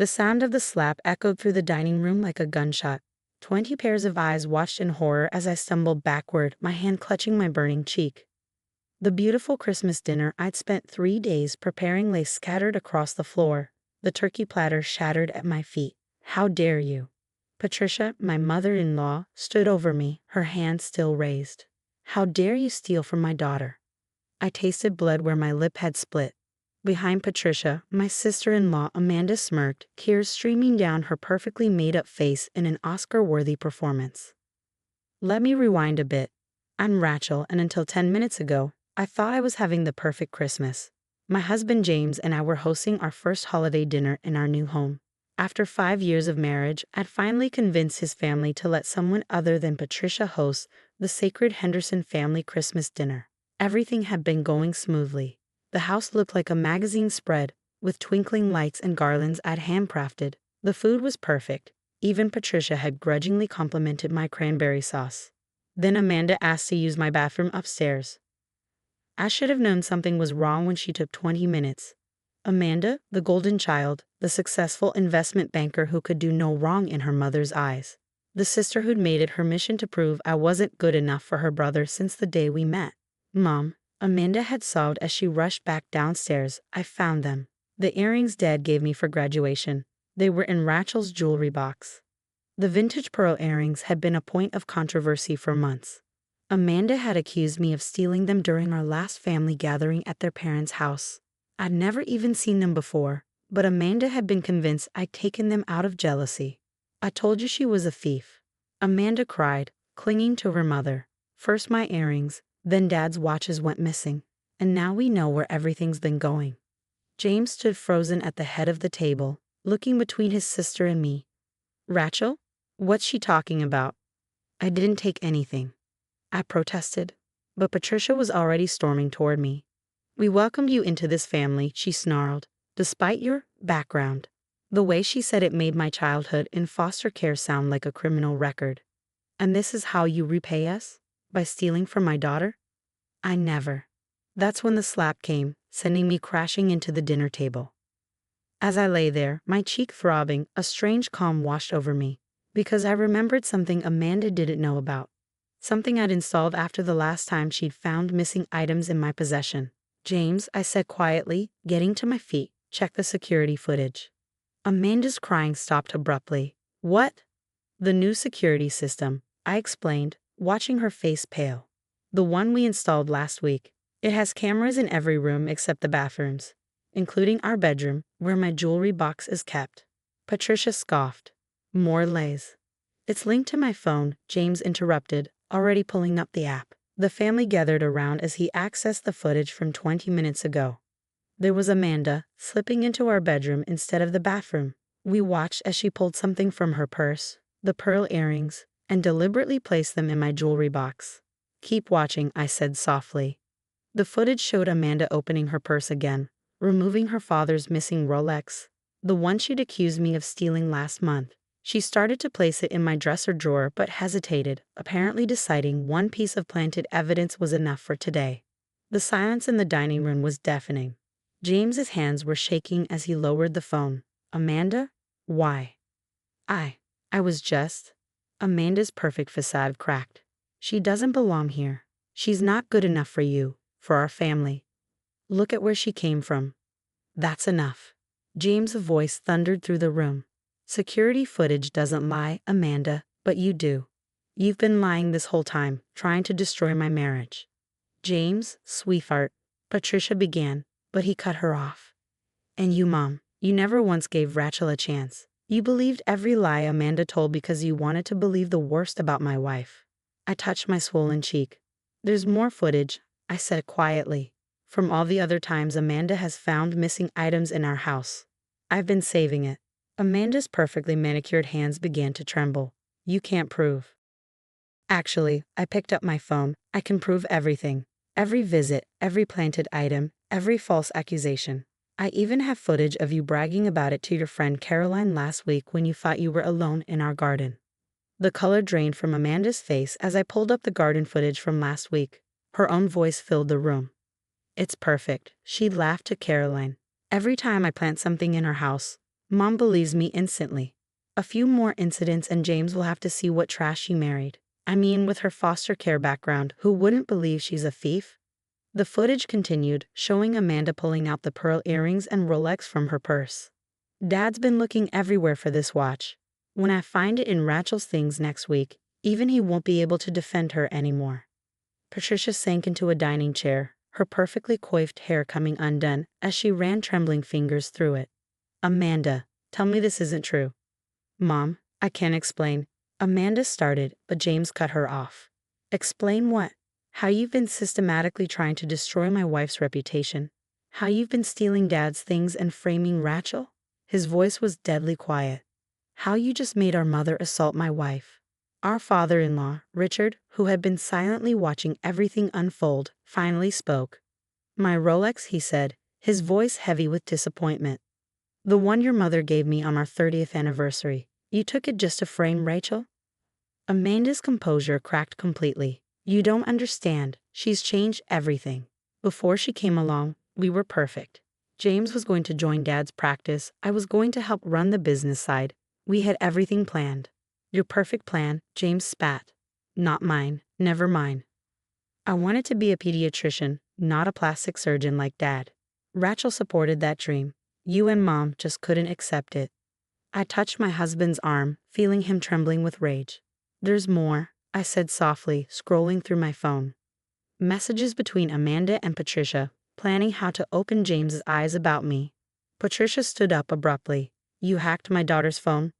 The sound of the slap echoed through the dining room like a gunshot. 20 pairs of eyes watched in horror as I stumbled backward, my hand clutching my burning cheek. The beautiful Christmas dinner I'd spent 3 days preparing lay scattered across the floor, the turkey platter shattered at my feet. "How dare you?" Patricia, my mother-in-law, stood over me, her hand still raised. "How dare you steal from my daughter?" I tasted blood where my lip had split. Behind Patricia, my sister-in-law Amanda smirked, tears streaming down her perfectly made-up face in an Oscar-worthy performance. Let me rewind a bit. I'm Rachel, and until 10 minutes ago, I thought I was having the perfect Christmas. My husband James and I were hosting our first holiday dinner in our new home. After 5 years of marriage, I'd finally convinced his family to let someone other than Patricia host the sacred Henderson family Christmas dinner. Everything had been going smoothly. The house looked like a magazine spread, with twinkling lights and garlands I'd handcrafted. The food was perfect. Even Patricia had grudgingly complimented my cranberry sauce. Then Amanda asked to use my bathroom upstairs. I should have known something was wrong when she took 20 minutes. Amanda, the golden child, the successful investment banker who could do no wrong in her mother's eyes. The sister who'd made it her mission to prove I wasn't good enough for her brother since the day we met. "Mom," Amanda had sobbed as she rushed back downstairs, "I found them. The earrings Dad gave me for graduation. They were in Rachel's jewelry box." The vintage pearl earrings had been a point of controversy for months. Amanda had accused me of stealing them during our last family gathering at their parents' house. I'd never even seen them before, but Amanda had been convinced I'd taken them out of jealousy. "I told you she was a thief," Amanda cried, clinging to her mother. "First my earrings, then Dad's watches went missing, and now we know where everything's been going." James stood frozen at the head of the table, looking between his sister and me. "Rachel? What's she talking about?" "I didn't take anything," I protested, but Patricia was already storming toward me. "We welcomed you into this family," she snarled, "despite your background." The way she said it made my childhood in foster care sound like a criminal record. "And this is how you repay us? By stealing from my daughter?" "I never." That's when the slap came, sending me crashing into the dinner table. As I lay there, my cheek throbbing, a strange calm washed over me, because I remembered something Amanda didn't know about. Something I'd installed after the last time she'd found missing items in my possession. "James," I said quietly, getting to my feet, "check the security footage." Amanda's crying stopped abruptly. "What?" "The new security system," I explained, watching her face pale. "The one we installed last week. It has cameras in every room except the bathrooms, including our bedroom, where my jewelry box is kept." Patricia scoffed. "More lays." "It's linked to my phone," James interrupted, already pulling up the app. The family gathered around as he accessed the footage from 20 minutes ago. There was Amanda, slipping into our bedroom instead of the bathroom. We watched as she pulled something from her purse, the pearl earrings, and deliberately placed them in my jewelry box. "Keep watching," I said softly. The footage showed Amanda opening her purse again, removing her father's missing Rolex, the one she'd accused me of stealing last month. She started to place it in my dresser drawer but hesitated, apparently deciding one piece of planted evidence was enough for today. The silence in the dining room was deafening. James's hands were shaking as he lowered the phone. "Amanda? Why?" I was just..." Amanda's perfect facade cracked. "She doesn't belong here. She's not good enough for you, for our family. Look at where she came from." "That's enough." James' voice thundered through the room. "Security footage doesn't lie, Amanda, but you do. You've been lying this whole time, trying to destroy my marriage." "James, sweetheart," Patricia began, but he cut her off. "And you, Mom, you never once gave Rachel a chance. You believed every lie Amanda told because you wanted to believe the worst about my wife." I touched my swollen cheek. "There's more footage," I said quietly, "from all the other times Amanda has found missing items in our house. I've been saving it." Amanda's perfectly manicured hands began to tremble. "You can't prove." "Actually," I picked up my phone, "I can prove everything. Every visit, every planted item, every false accusation. I even have footage of you bragging about it to your friend Caroline last week when you thought you were alone in our garden." The color drained from Amanda's face as I pulled up the garden footage from last week. Her own voice filled the room. "It's perfect," she laughed to Caroline. "Every time I plant something in our house, Mom believes me instantly. A few more incidents and James will have to see what trash she married. I mean, with her foster care background, who wouldn't believe she's a thief? The footage continued, showing Amanda pulling out the pearl earrings and Rolex from her purse. Dad's been looking everywhere for this watch. When I find it in Rachel's things next week, even he won't be able to defend her anymore. Patricia sank into a dining chair, her perfectly coiffed hair coming undone as she ran trembling fingers through it. Amanda, tell me this isn't true. Mom, I can't explain. Amanda started, but James cut her off. Explain what? How you've been systematically trying to destroy my wife's reputation. How you've been stealing Dad's things and framing Rachel? His voice was deadly quiet. How you just made our mother assault my wife. Our father-in-law, Richard, who had been silently watching everything unfold, finally spoke. My Rolex, he said, his voice heavy with disappointment. The one your mother gave me on our 30th anniversary. You took it just to frame Rachel? Amanda's composure cracked completely. You don't understand. She's changed everything. Before she came along, we were perfect. James was going to join Dad's practice. I was going to help run the business side. We had everything planned. Your perfect plan, James spat. Not mine. Never mine. I wanted to be a pediatrician, not a plastic surgeon like Dad. Rachel supported that dream. You and Mom just couldn't accept it. I touched my husband's arm, feeling him trembling with rage. There's more, I said softly, scrolling through my phone. Messages between Amanda and Patricia, planning how to open James's eyes about me. Patricia stood up abruptly. You hacked my daughter's phone?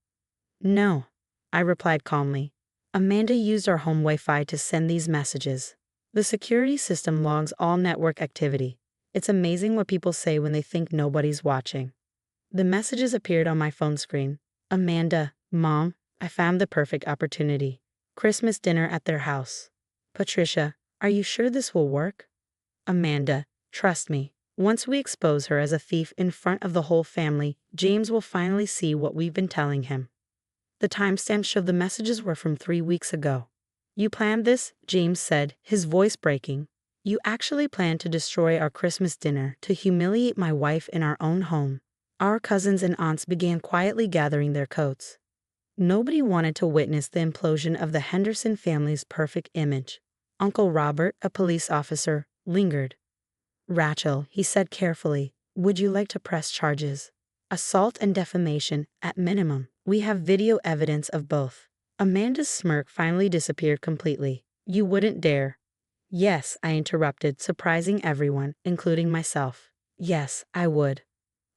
No, I replied calmly. Amanda used our home Wi-Fi to send these messages. The security system logs all network activity. It's amazing what people say when they think nobody's watching. The messages appeared on my phone screen. Amanda, Mom, I found the perfect opportunity. Christmas dinner at their house. Patricia, are you sure this will work? Amanda, trust me. Once we expose her as a thief in front of the whole family, James will finally see what we've been telling him. The timestamps show the messages were from 3 weeks ago. You planned this, James said, his voice breaking. You actually planned to destroy our Christmas dinner, to humiliate my wife in our own home. Our cousins and aunts began quietly gathering their coats. Nobody wanted to witness the implosion of the Henderson family's perfect image. Uncle Robert, a police officer, lingered. Rachel, he said carefully, would you like to press charges? Assault and defamation, at minimum. We have video evidence of both. Amanda's smirk finally disappeared completely. You wouldn't dare. Yes, I interrupted, surprising everyone, including myself. Yes, I would.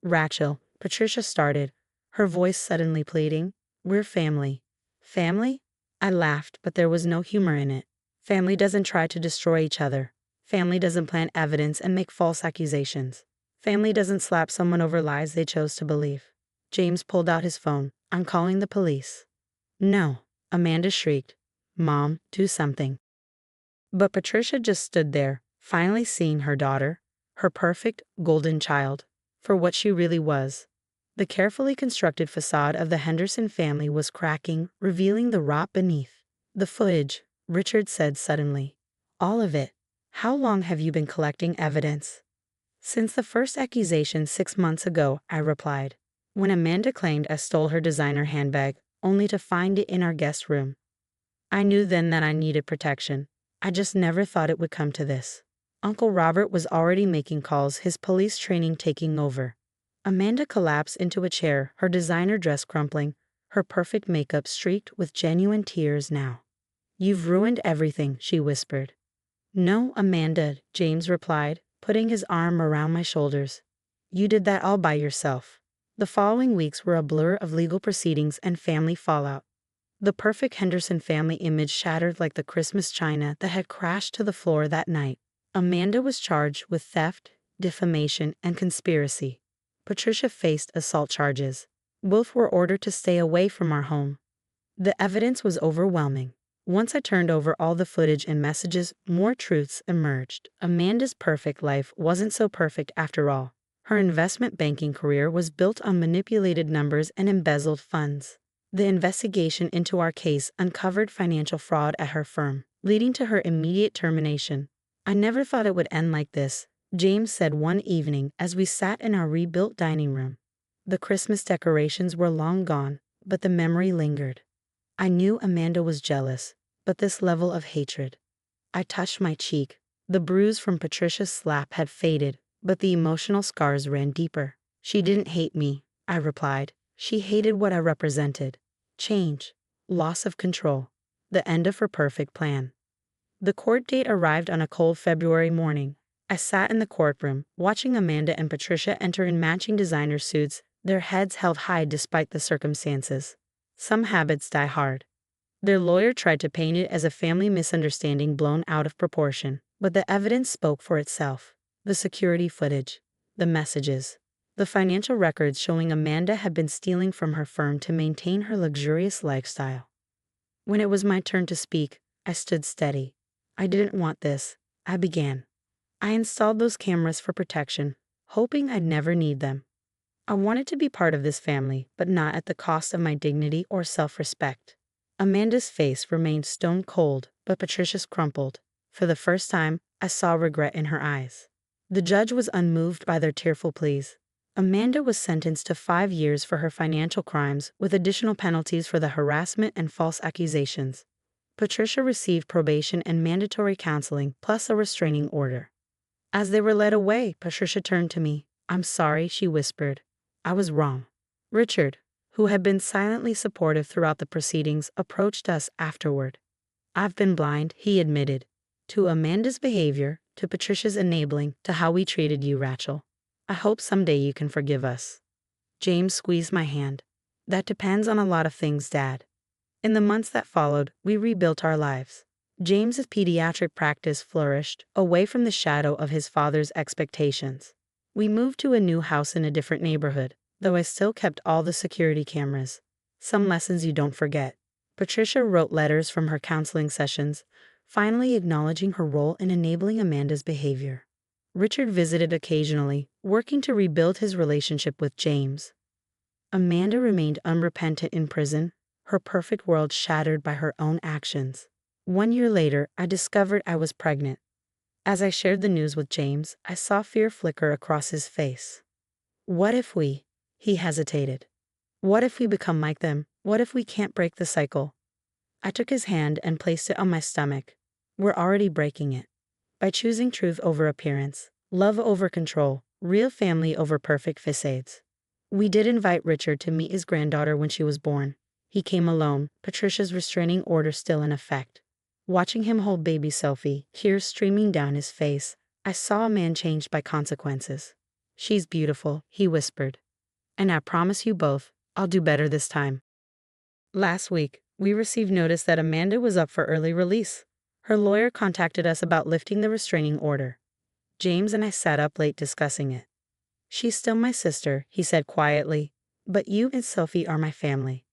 Rachel, Patricia started, her voice suddenly pleading. We're family. Family? I laughed, but there was no humor in it. Family doesn't try to destroy each other. Family doesn't plant evidence and make false accusations. Family doesn't slap someone over lies they chose to believe. James pulled out his phone. I'm calling the police. No, Amanda shrieked. Mom, do something. But Patricia just stood there, finally seeing her daughter, her perfect, golden child, for what she really was. The carefully constructed facade of the Henderson family was cracking, revealing the rot beneath. The footage, Richard said suddenly. All of it. How long have you been collecting evidence? Since the first accusation 6 months ago, I replied. When Amanda claimed I stole her designer handbag, only to find it in our guest room. I knew then that I needed protection. I just never thought it would come to this. Uncle Robert was already making calls, his police training taking over. Amanda collapsed into a chair, her designer dress crumpling, her perfect makeup streaked with genuine tears now. You've ruined everything, she whispered. No, Amanda, James replied, putting his arm around my shoulders. You did that all by yourself. The following weeks were a blur of legal proceedings and family fallout. The perfect Henderson family image shattered like the Christmas china that had crashed to the floor that night. Amanda was charged with theft, defamation, and conspiracy. Patricia faced assault charges. Both were ordered to stay away from our home. The evidence was overwhelming. Once I turned over all the footage and messages, more truths emerged. Amanda's perfect life wasn't so perfect after all. Her investment banking career was built on manipulated numbers and embezzled funds. The investigation into our case uncovered financial fraud at her firm, leading to her immediate termination. I never thought it would end like this, James said one evening as we sat in our rebuilt dining room. The Christmas decorations were long gone, but the memory lingered. I knew Amanda was jealous, but this level of hatred. I touched my cheek. The bruise from Patricia's slap had faded, but the emotional scars ran deeper. She didn't hate me, I replied. She hated what I represented. Change. Loss of control. The end of her perfect plan. The court date arrived on a cold February morning. I sat in the courtroom, watching Amanda and Patricia enter in matching designer suits, their heads held high despite the circumstances. Some habits die hard. Their lawyer tried to paint it as a family misunderstanding blown out of proportion, but the evidence spoke for itself. The security footage, the messages, the financial records showing Amanda had been stealing from her firm to maintain her luxurious lifestyle. When it was my turn to speak, I stood steady. I didn't want this, I began. I installed those cameras for protection, hoping I'd never need them. I wanted to be part of this family, but not at the cost of my dignity or self-respect. Amanda's face remained stone cold, but Patricia's crumpled. For the first time, I saw regret in her eyes. The judge was unmoved by their tearful pleas. Amanda was sentenced to 5 years for her financial crimes, with additional penalties for the harassment and false accusations. Patricia received probation and mandatory counseling, plus a restraining order. As they were led away, Patricia turned to me. "I'm sorry," she whispered. "I was wrong." Richard, who had been silently supportive throughout the proceedings, approached us afterward. "I've been blind," he admitted, "to Amanda's behavior, to Patricia's enabling, to how we treated you, Rachel. I hope someday you can forgive us." James squeezed my hand. "That depends on a lot of things, Dad." In the months that followed, we rebuilt our lives. James's pediatric practice flourished, away from the shadow of his father's expectations. We moved to a new house in a different neighborhood, though I still kept all the security cameras. Some lessons you don't forget. Patricia wrote letters from her counseling sessions, finally acknowledging her role in enabling Amanda's behavior. Richard visited occasionally, working to rebuild his relationship with James. Amanda remained unrepentant in prison, her perfect world shattered by her own actions. 1 year later, I discovered I was pregnant. As I shared the news with James, I saw fear flicker across his face. What if we? He hesitated. What if we become like them? What if we can't break the cycle? I took his hand and placed it on my stomach. We're already breaking it. By choosing truth over appearance, love over control, real family over perfect facades. We did invite Richard to meet his granddaughter when she was born. He came alone, Patricia's restraining order still in effect. Watching him hold baby Sophie, tears streaming down his face, I saw a man changed by consequences. "She's beautiful," he whispered. "And I promise you both, I'll do better this time." Last week, we received notice that Amanda was up for early release. Her lawyer contacted us about lifting the restraining order. James and I sat up late discussing it. "She's still my sister," he said quietly, "but you and Sophie are my family."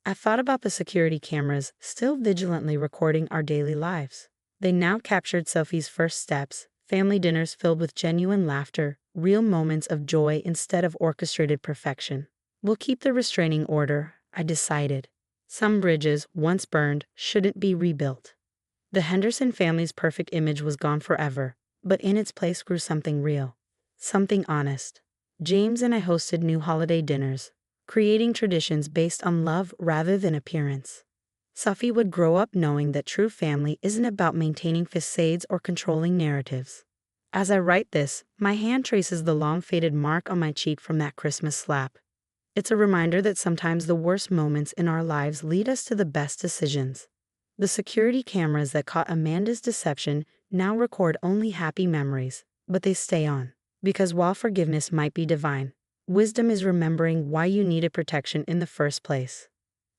I thought about the security cameras still vigilantly recording our daily lives. They now captured Sophie's first steps, family dinners filled with genuine laughter, real moments of joy instead of orchestrated perfection. We'll keep the restraining order, I decided. Some bridges, once burned, shouldn't be rebuilt. The Henderson family's perfect image was gone forever, but in its place grew something real, something honest. James and I hosted new holiday dinners, creating traditions based on love rather than appearance. Sophie would grow up knowing that true family isn't about maintaining facades or controlling narratives. As I write this, my hand traces the long-faded mark on my cheek from that Christmas slap. It's a reminder that sometimes the worst moments in our lives lead us to the best decisions. The security cameras that caught Amanda's deception now record only happy memories, but they stay on. Because while forgiveness might be divine, wisdom is remembering why you needed protection in the first place.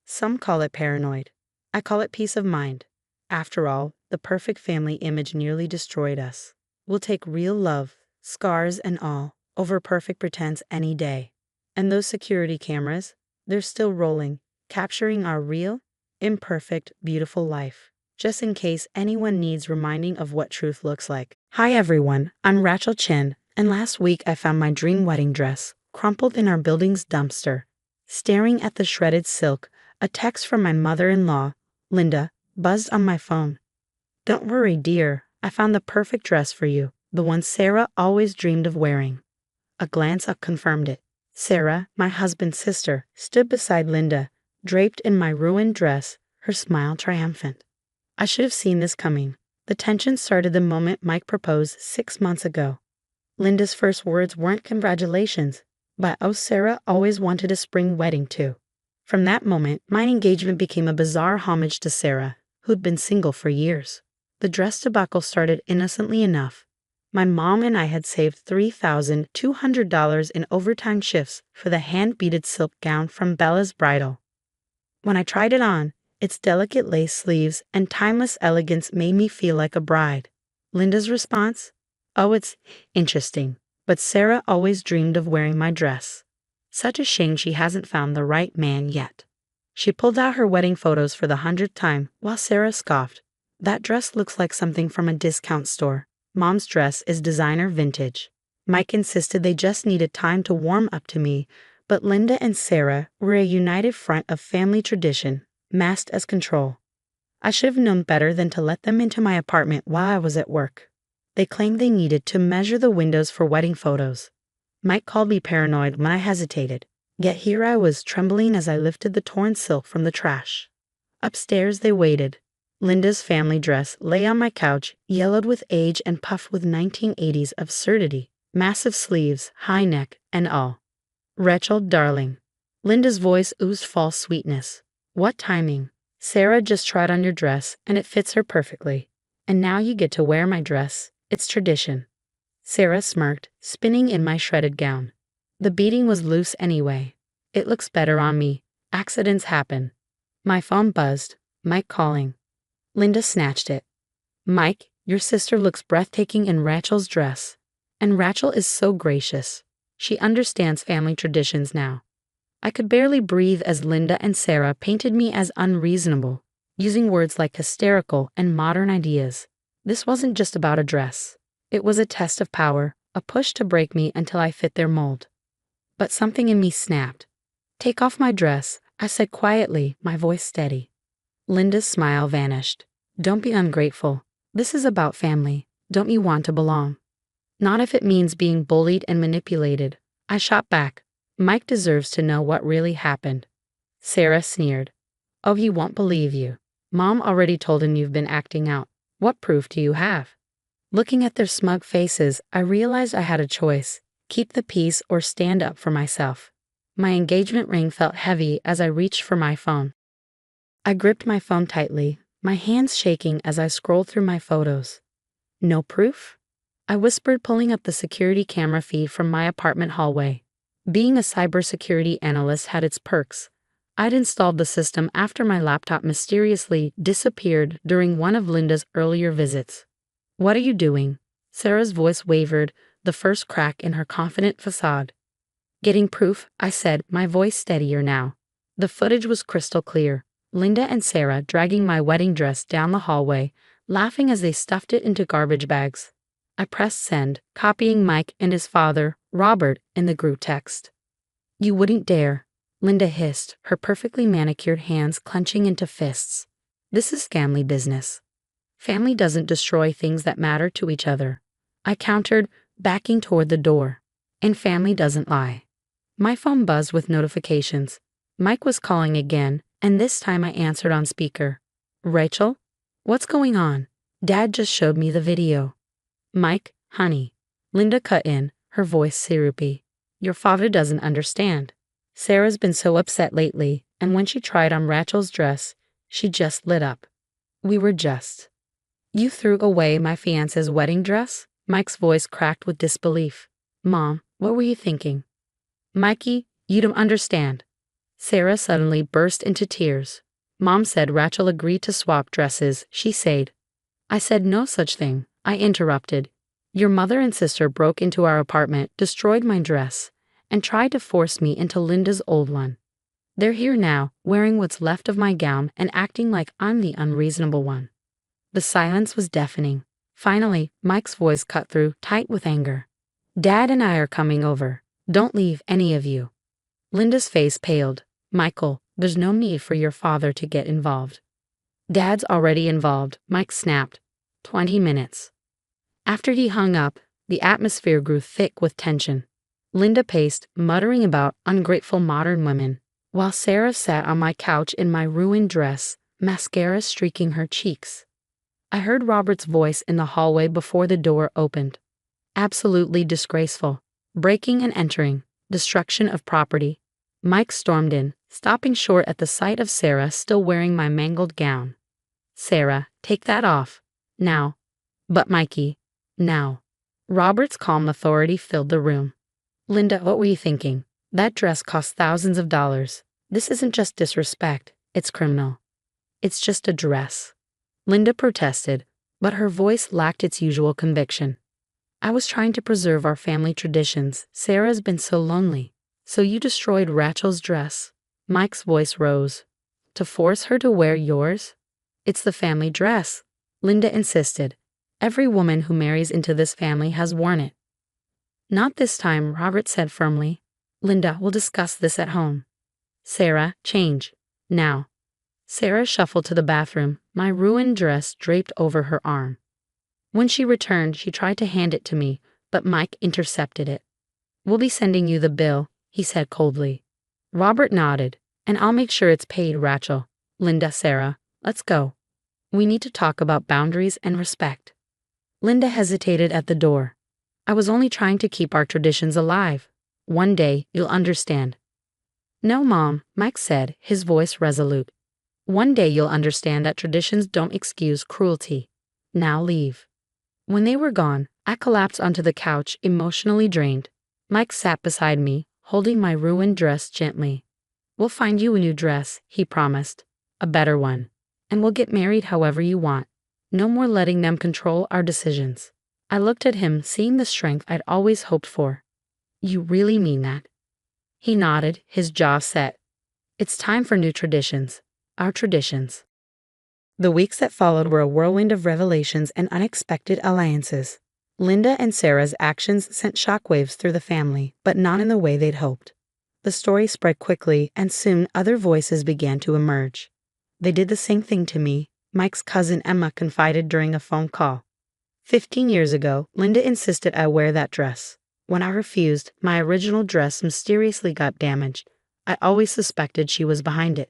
Some call it paranoid. I call it peace of mind. After all, the perfect family image nearly destroyed us. We'll take real love, scars and all, over perfect pretense any day. And those security cameras, they're still rolling, capturing our real, imperfect, beautiful life, just in case anyone needs reminding of what truth looks like. Hi everyone, I'm Rachel Chen, and last week I found my dream wedding dress, crumpled in our building's dumpster. Staring at the shredded silk, a text from my mother-in-law, Linda, buzzed on my phone. "Don't worry, dear, I found the perfect dress for you, the one Sarah always dreamed of wearing." A glance up confirmed it. Sarah, my husband's sister, stood beside Linda, draped in my ruined dress, her smile triumphant. I should have seen this coming. The tension started the moment Mike proposed 6 months ago. Linda's first words weren't congratulations, but oh, Sarah always wanted a spring wedding too. From that moment, my engagement became a bizarre homage to Sarah, who'd been single for years. The dress debacle started innocently enough. My mom and I had saved $3,200 in overtime shifts for the hand-beaded silk gown from Bella's bridal. When I tried it on, its delicate lace sleeves and timeless elegance made me feel like a bride. Linda's response? Oh, it's interesting, but Sarah always dreamed of wearing my dress. Such a shame she hasn't found the right man yet. She pulled out her wedding photos for the 100th time, while Sarah scoffed. That dress looks like something from a discount store. Mom's dress is designer vintage. Mike insisted they just needed time to warm up to me, but Linda and Sarah were a united front of family tradition, masked as control. I should have known better than to let them into my apartment while I was at work. They claimed they needed to measure the windows for wedding photos. Mike called me paranoid when I hesitated, yet here I was trembling as I lifted the torn silk from the trash. Upstairs they waited. Linda's family dress lay on my couch, yellowed with age and puffed with 1980s absurdity, massive sleeves, high neck, and all. Rachel, darling. Linda's voice oozed false sweetness. What timing. Sarah just tried on your dress, and it fits her perfectly. And now you get to wear my dress. It's tradition. Sarah smirked, spinning in my shredded gown. The beading was loose anyway. It looks better on me. Accidents happen. My phone buzzed. Mike calling. Linda snatched it. Mike, your sister looks breathtaking in Rachel's dress. And Rachel is so gracious. She understands family traditions now. I could barely breathe as Linda and Sarah painted me as unreasonable, using words like hysterical and modern ideas. This wasn't just about a dress. It was a test of power, a push to break me until I fit their mold. But something in me snapped. Take off my dress, I said quietly, my voice steady. Linda's smile vanished. Don't be ungrateful. This is about family. Don't you want to belong? Not if it means being bullied and manipulated. I shot back. Mike deserves to know what really happened. Sarah sneered. Oh, he won't believe you. Mom already told him you've been acting out. What proof do you have? Looking at their smug faces, I realized I had a choice. Keep the peace or stand up for myself. My engagement ring felt heavy as I reached for my phone. I gripped my phone tightly, my hands shaking as I scrolled through my photos. No proof? I whispered, pulling up the security camera feed from my apartment hallway. Being a cybersecurity analyst had its perks. I'd installed the system after my laptop mysteriously disappeared during one of Linda's earlier visits. What are you doing? Sarah's voice wavered, the first crack in her confident facade. Getting proof, I said, my voice steadier now. The footage was crystal clear. Linda and Sarah dragging my wedding dress down the hallway, laughing as they stuffed it into garbage bags. I pressed send, copying Mike and his father, Robert, in the group text. You wouldn't dare, Linda hissed, her perfectly manicured hands clenching into fists. This is family business. Family doesn't destroy things that matter to each other. I countered, backing toward the door. And family doesn't lie. My phone buzzed with notifications. Mike was calling again, and this time I answered on speaker. Rachel? What's going on? Dad just showed me the video. Mike, honey. Linda cut in, her voice syrupy. Your father doesn't understand. Sarah's been so upset lately, and when she tried on Rachel's dress, she just lit up. We were just. You threw away my fiance's wedding dress? Mike's voice cracked with disbelief. Mom, what were you thinking? Mikey, you don't understand. Sarah suddenly burst into tears. Mom said Rachel agreed to swap dresses, she said. I said no such thing. I interrupted. Your mother and sister broke into our apartment, destroyed my dress, and tried to force me into Linda's old one. They're here now, wearing what's left of my gown and acting like I'm the unreasonable one. The silence was deafening. Finally, Mike's voice cut through, tight with anger. Dad and I are coming over. Don't leave, any of you. Linda's face paled. Michael, there's no need for your father to get involved. Dad's already involved, Mike snapped. 20 minutes. After he hung up, the atmosphere grew thick with tension. Linda paced, muttering about ungrateful modern women, while Sarah sat on my couch in my ruined dress, mascara streaking her cheeks. I heard Robert's voice in the hallway before the door opened. Absolutely disgraceful. Breaking and entering. Destruction of property. Mike stormed in, stopping short at the sight of Sarah still wearing my mangled gown. Sarah, take that off. Now. But Mikey. Now. Robert's calm authority filled the room. Linda, what were you thinking? That dress cost thousands of dollars. This isn't just disrespect, it's criminal. It's just a dress. Linda protested, but her voice lacked its usual conviction. I was trying to preserve our family traditions. Sarah's been so lonely. So you destroyed Rachel's dress. Mike's voice rose. To force her to wear yours? It's the family dress, Linda insisted. Every woman who marries into this family has worn it. Not this time, Robert said firmly. Linda, we'll discuss this at home. Sarah, change. Now. Sarah shuffled to the bathroom, my ruined dress draped over her arm. When she returned, she tried to hand it to me, but Mike intercepted it. We'll be sending you the bill, he said coldly. Robert nodded. And I'll make sure it's paid, Rachel. Linda, Sarah, let's go. We need to talk about boundaries and respect. Linda hesitated at the door. I was only trying to keep our traditions alive. One day, you'll understand. No, Mom, Mike said, his voice resolute. One day you'll understand that traditions don't excuse cruelty. Now leave. When they were gone, I collapsed onto the couch, emotionally drained. Mike sat beside me, holding my ruined dress gently. We'll find you a new dress, he promised. A better one. And we'll get married however you want. No more letting them control our decisions. I looked at him, seeing the strength I'd always hoped for. You really mean that? He nodded, his jaw set. It's time for new traditions. Our traditions. The weeks that followed were a whirlwind of revelations and unexpected alliances. Linda and Sarah's actions sent shockwaves through the family, but not in the way they'd hoped. The story spread quickly, and soon other voices began to emerge. They did the same thing to me, Mike's cousin Emma confided during a phone call. 15 years ago, Linda insisted I wear that dress. When I refused, my original dress mysteriously got damaged. I always suspected she was behind it.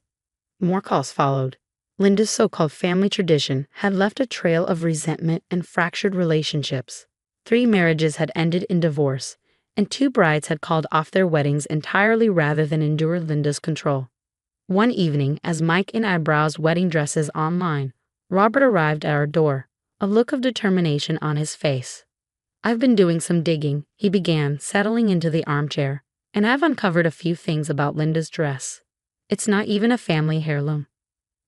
More calls followed. Linda's so-called family tradition had left a trail of resentment and fractured relationships. 3 marriages had ended in divorce, and 2 brides had called off their weddings entirely rather than endure Linda's control. One evening, as Mike and I browsed wedding dresses online, Robert arrived at our door, a look of determination on his face. I've been doing some digging, he began, settling into the armchair, and I've uncovered a few things about Linda's dress. It's not even a family heirloom.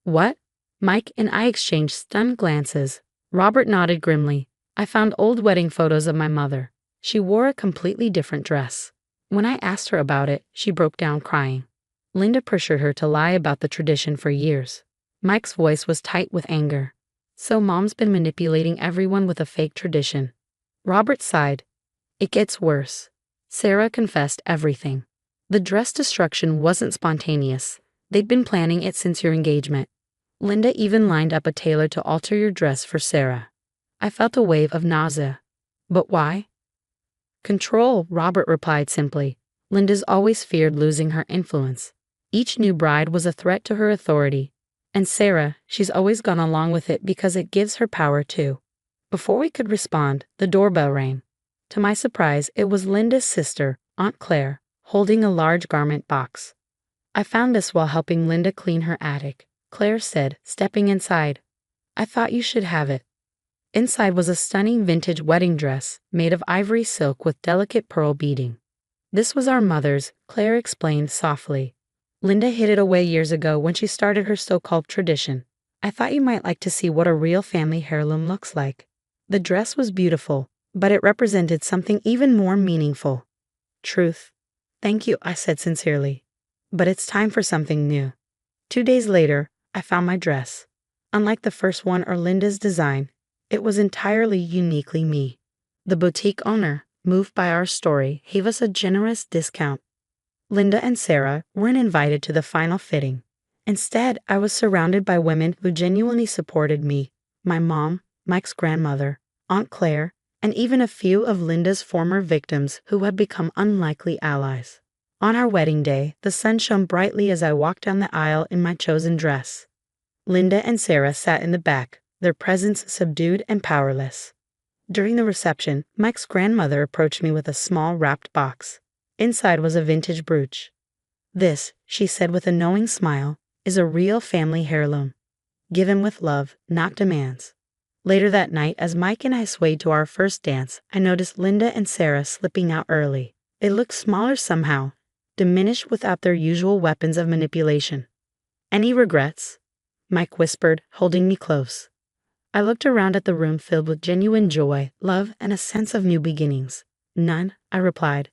What? Mike and I exchanged stunned glances. Robert nodded grimly. I found old wedding photos of my mother. She wore a completely different dress. When I asked her about it, she broke down crying. Linda pressured her to lie about the tradition for years. Mike's voice was tight with anger. So Mom's been manipulating everyone with a fake tradition. Robert sighed. It gets worse. Sarah confessed everything. The dress destruction wasn't spontaneous. They'd been planning it since your engagement. Linda even lined up a tailor to alter your dress for Sarah. I felt a wave of nausea. But why? Control, Robert replied simply. Linda's always feared losing her influence. Each new bride was a threat to her authority. And Sarah, she's always gone along with it because it gives her power too. Before we could respond, the doorbell rang. To my surprise, it was Linda's sister, Aunt Claire, holding a large garment box. I found this while helping Linda clean her attic, Claire said, stepping inside. I thought you should have it. Inside was a stunning vintage wedding dress made of ivory silk with delicate pearl beading. This was our mother's, Claire explained softly. Linda hid it away years ago when she started her so-called tradition. I thought you might like to see what a real family heirloom looks like. The dress was beautiful, but it represented something even more meaningful. Truth. Thank you, I said sincerely. But it's time for something new. 2 days later, I found my dress. Unlike the first one or Linda's design, it was entirely uniquely me. The boutique owner, moved by our story, gave us a generous discount. Linda and Sarah weren't invited to the final fitting. Instead, I was surrounded by women who genuinely supported me, my mom, Mike's grandmother, Aunt Claire, and even a few of Linda's former victims who had become unlikely allies. On our wedding day, the sun shone brightly as I walked down the aisle in my chosen dress. Linda and Sarah sat in the back, their presence subdued and powerless. During the reception, Mike's grandmother approached me with a small wrapped box. Inside was a vintage brooch. "This," she said with a knowing smile, "is a real family heirloom. Given with love, not demands." Later that night, as Mike and I swayed to our first dance, I noticed Linda and Sarah slipping out early. They looked smaller somehow, diminished without their usual weapons of manipulation. "Any regrets?" Mike whispered, holding me close. I looked around at the room filled with genuine joy, love, and a sense of new beginnings. "None," I replied.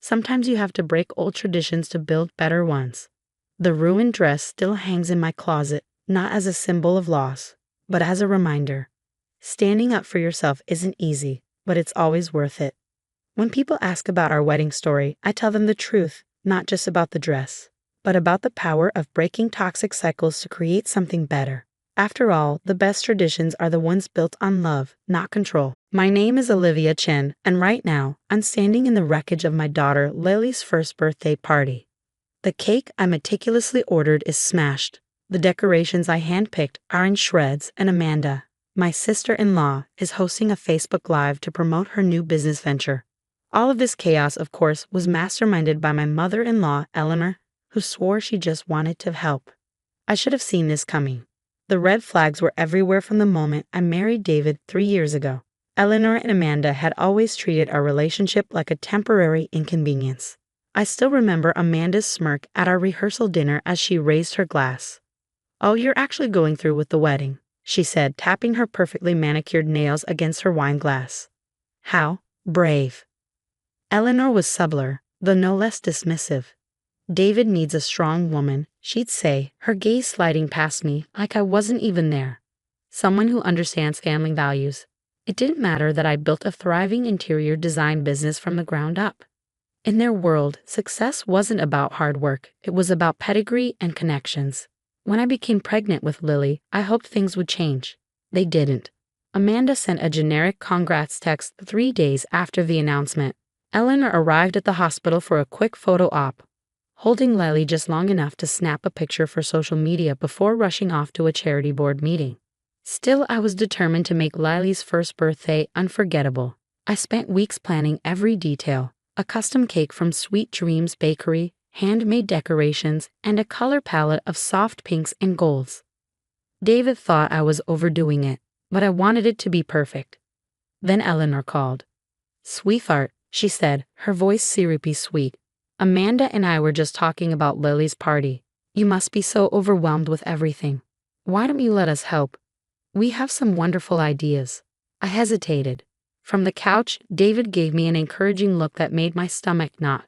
"Sometimes you have to break old traditions to build better ones." The ruined dress still hangs in my closet, not as a symbol of loss, but as a reminder. Standing up for yourself isn't easy, but it's always worth it. When people ask about our wedding story, I tell them the truth, not just about the dress, but about the power of breaking toxic cycles to create something better. After all, the best traditions are the ones built on love, not control. My name is Olivia Chen, and right now, I'm standing in the wreckage of my daughter Lily's first birthday party. The cake I meticulously ordered is smashed. The decorations I handpicked are in shreds, and Amanda, my sister-in-law, is hosting a Facebook Live to promote her new business venture. All of this chaos, of course, was masterminded by my mother-in-law, Eleanor, who swore she just wanted to help. I should have seen this coming. The red flags were everywhere from the moment I married David 3 years ago. Eleanor and Amanda had always treated our relationship like a temporary inconvenience. I still remember Amanda's smirk at our rehearsal dinner as she raised her glass. "Oh, you're actually going through with the wedding," she said, tapping her perfectly manicured nails against her wine glass. "How brave." Eleanor was subtler, though no less dismissive. "David needs a strong woman," she'd say, her gaze sliding past me like I wasn't even there. "Someone who understands family values." It didn't matter that I built a thriving interior design business from the ground up. In their world, success wasn't about hard work, it was about pedigree and connections. When I became pregnant with Lily, I hoped things would change. They didn't. Amanda sent a generic congrats text 3 days after the announcement. Eleanor arrived at the hospital for a quick photo op, holding Lily just long enough to snap a picture for social media before rushing off to a charity board meeting. Still, I was determined to make Lily's first birthday unforgettable. I spent weeks planning every detail: a custom cake from Sweet Dreams Bakery, handmade decorations, and a color palette of soft pinks and golds. David thought I was overdoing it, but I wanted it to be perfect. Then Eleanor called. "Sweetheart," she said, her voice syrupy sweet. "Amanda and I were just talking about Lily's party. You must be so overwhelmed with everything. Why don't you let us help? We have some wonderful ideas." I hesitated. From the couch, David gave me an encouraging look that made my stomach knot.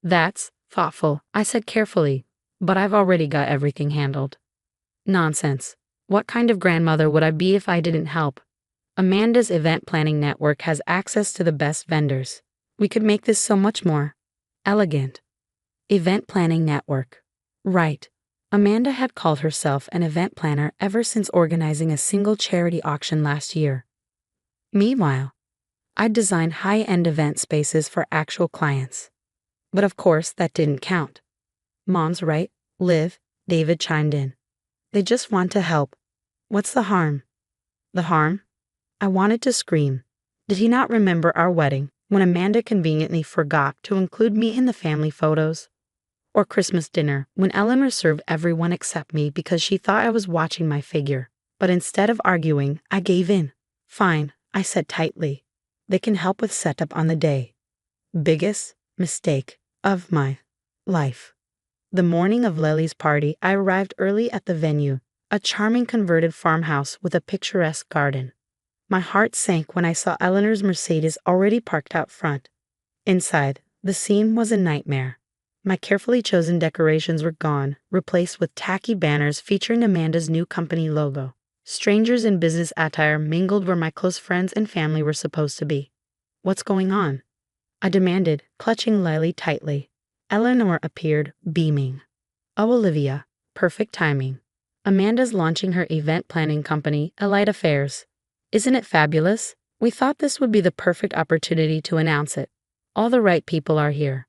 "That's thoughtful," I said carefully, "but I've already got everything handled." "Nonsense. What kind of grandmother would I be if I didn't help? Amanda's event planning network has access to the best vendors. We could make this so much more elegant." Event planning network. Right. Amanda had called herself an event planner ever since organizing a single charity auction last year. Meanwhile, I'd designed high-end event spaces for actual clients. But of course, that didn't count. "Mom's right, Liv," David chimed in. "They just want to help. What's the harm?" The harm? I wanted to scream. Did he not remember our wedding, when Amanda conveniently forgot to include me in the family photos? Or Christmas dinner, when Eleanor served everyone except me because she thought I was watching my figure. But instead of arguing, I gave in. "Fine," I said tightly. "They can help with setup on the day." Biggest mistake of my life. The morning of Lily's party, I arrived early at the venue, a charming converted farmhouse with a picturesque garden. My heart sank when I saw Eleanor's Mercedes already parked out front. Inside, the scene was a nightmare. My carefully chosen decorations were gone, replaced with tacky banners featuring Amanda's new company logo. Strangers in business attire mingled where my close friends and family were supposed to be. "What's going on?" I demanded, clutching Lily tightly. Eleanor appeared, beaming. "Oh, Olivia, perfect timing. Amanda's launching her event planning company, AITA Affairs. Isn't it fabulous? We thought this would be the perfect opportunity to announce it. All the right people are here.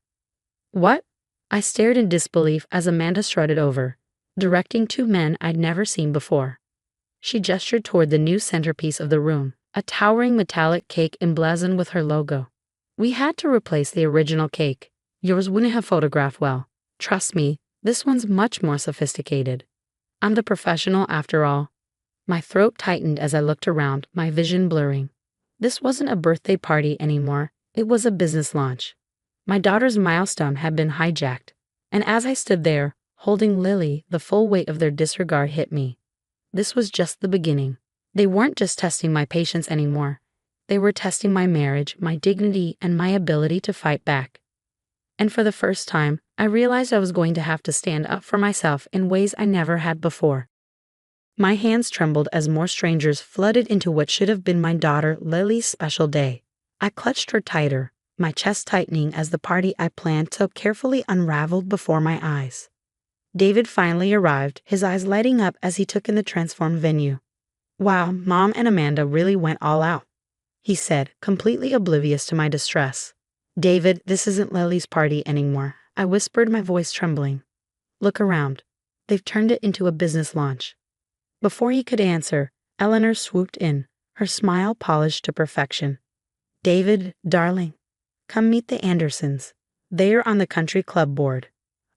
What? I stared in disbelief as Amanda strutted over, directing two men I'd never seen before. She gestured toward the new centerpiece of the room, a towering metallic cake emblazoned with her logo. We had to replace the original cake. Yours wouldn't have photographed well. Trust me, this one's much more sophisticated. I'm the professional after all. My throat tightened as I looked around, my vision blurring. This wasn't a birthday party anymore, it was a business launch. My daughter's milestone had been hijacked, and as I stood there, holding Lily, the full weight of their disregard hit me. This was just the beginning. They weren't just testing my patience anymore. They were testing my marriage, my dignity, and my ability to fight back. And for the first time, I realized I was going to have to stand up for myself in ways I never had before. My hands trembled as more strangers flooded into what should have been my daughter Lily's special day. I clutched her tighter, my chest tightening as the party I planned so carefully unraveled before my eyes. David finally arrived, his eyes lighting up as he took in the transformed venue. Wow, Mom and Amanda really went all out, he said, completely oblivious to my distress. David, this isn't Lily's party anymore, I whispered, my voice trembling. Look around. They've turned it into a business launch. Before he could answer, Eleanor swooped in, her smile polished to perfection. David, darling, come meet the Andersons. They're on the country club board.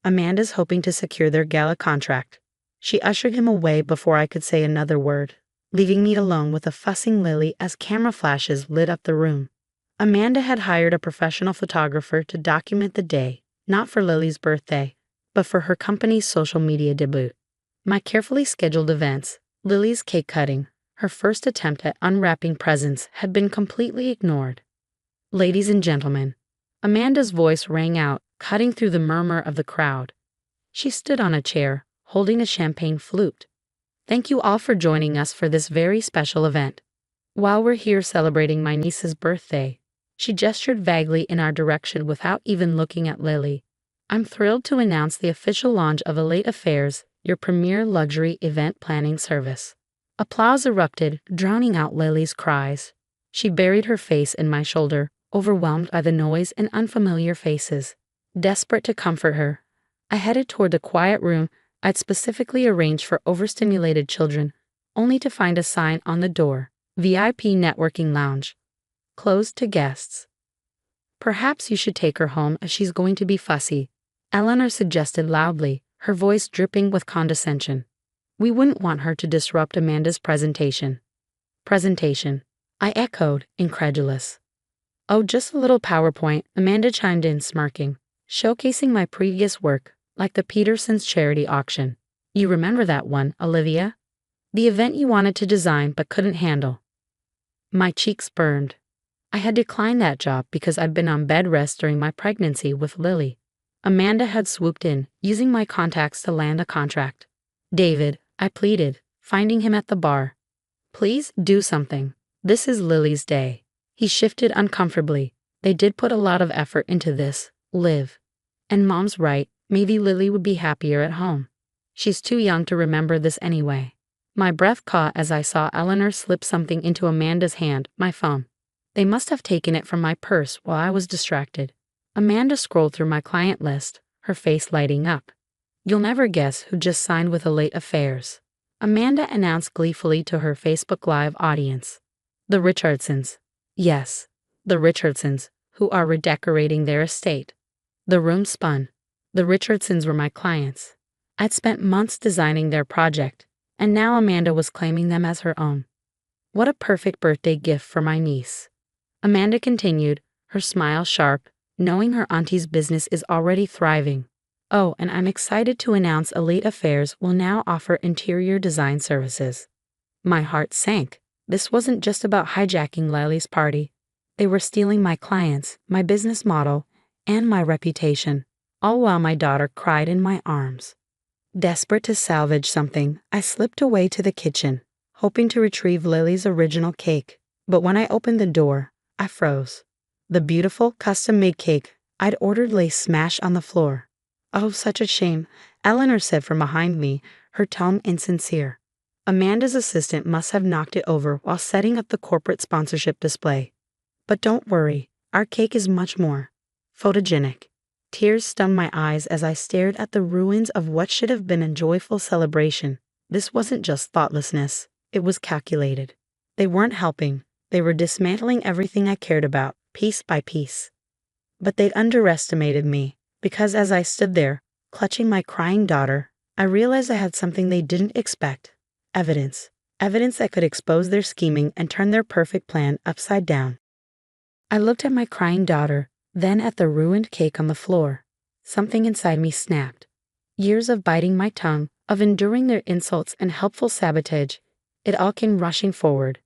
Amanda's hoping to secure their gala contract. She ushered him away before I could say another word, leaving me alone with a fussing Lily as camera flashes lit up the room. Amanda had hired a professional photographer to document the day, not for Lily's birthday, but for her company's social media debut. My carefully scheduled events, Lily's cake cutting, her first attempt at unwrapping presents, had been completely ignored. Ladies and gentlemen, Amanda's voice rang out, cutting through the murmur of the crowd. She stood on a chair, holding a champagne flute. Thank you all for joining us for this very special event. While we're here celebrating my niece's birthday, she gestured vaguely in our direction without even looking at Lily. I'm thrilled to announce the official launch of AITA Affairs, your premier luxury event planning service. Applause erupted, drowning out Lily's cries. She buried her face in my shoulder, overwhelmed by the noise and unfamiliar faces. Desperate to comfort her, I headed toward the quiet room I'd specifically arranged for overstimulated children, only to find a sign on the door, VIP Networking Lounge, closed to guests. Perhaps you should take her home if she's going to be fussy, Eleanor suggested loudly, her voice dripping with condescension. We wouldn't want her to disrupt Amanda's presentation. Presentation, I echoed, incredulous. Oh, just a little PowerPoint, Amanda chimed in, smirking, showcasing my previous work, like the Peterson's charity auction. You remember that one, Olivia? The event you wanted to design but couldn't handle. My cheeks burned. I had declined that job because I'd been on bed rest during my pregnancy with Lily. Amanda had swooped in, using my contacts to land a contract. David, I pleaded, finding him at the bar. Please do something. This is Lily's day. He shifted uncomfortably. They did put a lot of effort into this, Liv. And Mom's right, maybe Lily would be happier at home. She's too young to remember this anyway. My breath caught as I saw Eleanor slip something into Amanda's hand, my phone. They must have taken it from my purse while I was distracted. Amanda scrolled through my client list, her face lighting up. You'll never guess who just signed with AITA Affairs, Amanda announced gleefully to her Facebook Live audience. The Richardsons. Yes, the Richardsons, who are redecorating their estate. The room spun. The Richardsons were my clients. I'd spent months designing their project, and now Amanda was claiming them as her own. What a perfect birthday gift for my niece. Amanda continued, her smile sharp, knowing her auntie's business is already thriving. Oh, and I'm excited to announce AITA Affairs will now offer interior design services. My heart sank. This wasn't just about hijacking Lily's party. They were stealing my clients, my business model, and my reputation, all while my daughter cried in my arms. Desperate to salvage something, I slipped away to the kitchen, hoping to retrieve Lily's original cake. But when I opened the door, I froze. The beautiful, custom-made cake I'd ordered lay smashed on the floor. Oh, such a shame, Eleanor said from behind me, her tone insincere. Amanda's assistant must have knocked it over while setting up the corporate sponsorship display. But don't worry, our cake is much more photogenic. Tears stung my eyes as I stared at the ruins of what should have been a joyful celebration. This wasn't just thoughtlessness, it was calculated. They weren't helping, they were dismantling everything I cared about, piece by piece. But they'd underestimated me, because as I stood there, clutching my crying daughter, I realized I had something they didn't expect. Evidence. Evidence that could expose their scheming and turn their perfect plan upside down. I looked at my crying daughter, then at the ruined cake on the floor. Something inside me snapped. Years of biting my tongue, of enduring their insults and helpful sabotage, it all came rushing forward.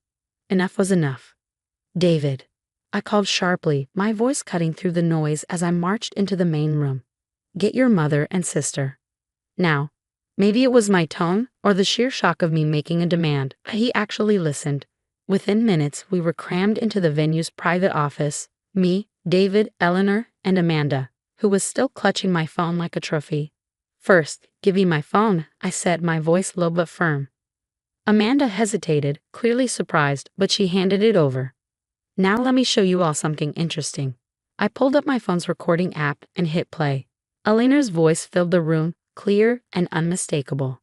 Enough was enough. David. I called sharply, my voice cutting through the noise as I marched into the main room. Get your mother and sister. Now, maybe it was my tone or the sheer shock of me making a demand, but he actually listened. Within minutes, we were crammed into the venue's private office, me, David, Eleanor, and Amanda, who was still clutching my phone like a trophy. First, give me my phone, I said, my voice low but firm. Amanda hesitated, clearly surprised, but she handed it over. Now let me show you all something interesting. I pulled up my phone's recording app and hit play. Eleanor's voice filled the room, clear and unmistakable.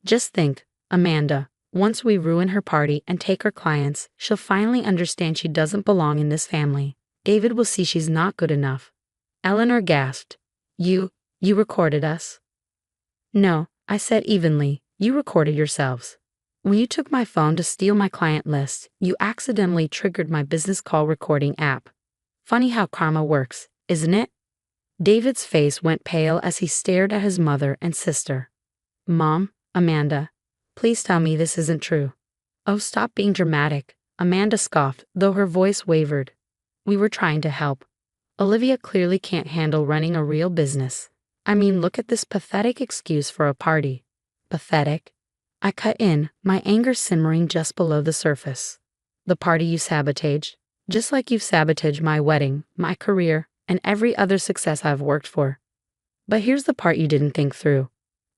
Just think, Amanda, once we ruin her party and take her clients, she'll finally understand she doesn't belong in this family. David will see she's not good enough. Eleanor gasped. You recorded us? No, I said evenly, you recorded yourselves. When you took my phone to steal my client list, you accidentally triggered my business call recording app. Funny how karma works, isn't it? David's face went pale as he stared at his mother and sister. Mom, Amanda, please tell me this isn't true. Oh, stop being dramatic, Amanda scoffed, though her voice wavered. We were trying to help. Olivia clearly can't handle running a real business. I mean, look at this pathetic excuse for a party. Pathetic? I cut in, my anger simmering just below the surface. The party you sabotaged, just like you've sabotaged my wedding, my career, and every other success I've worked for. But here's the part you didn't think through.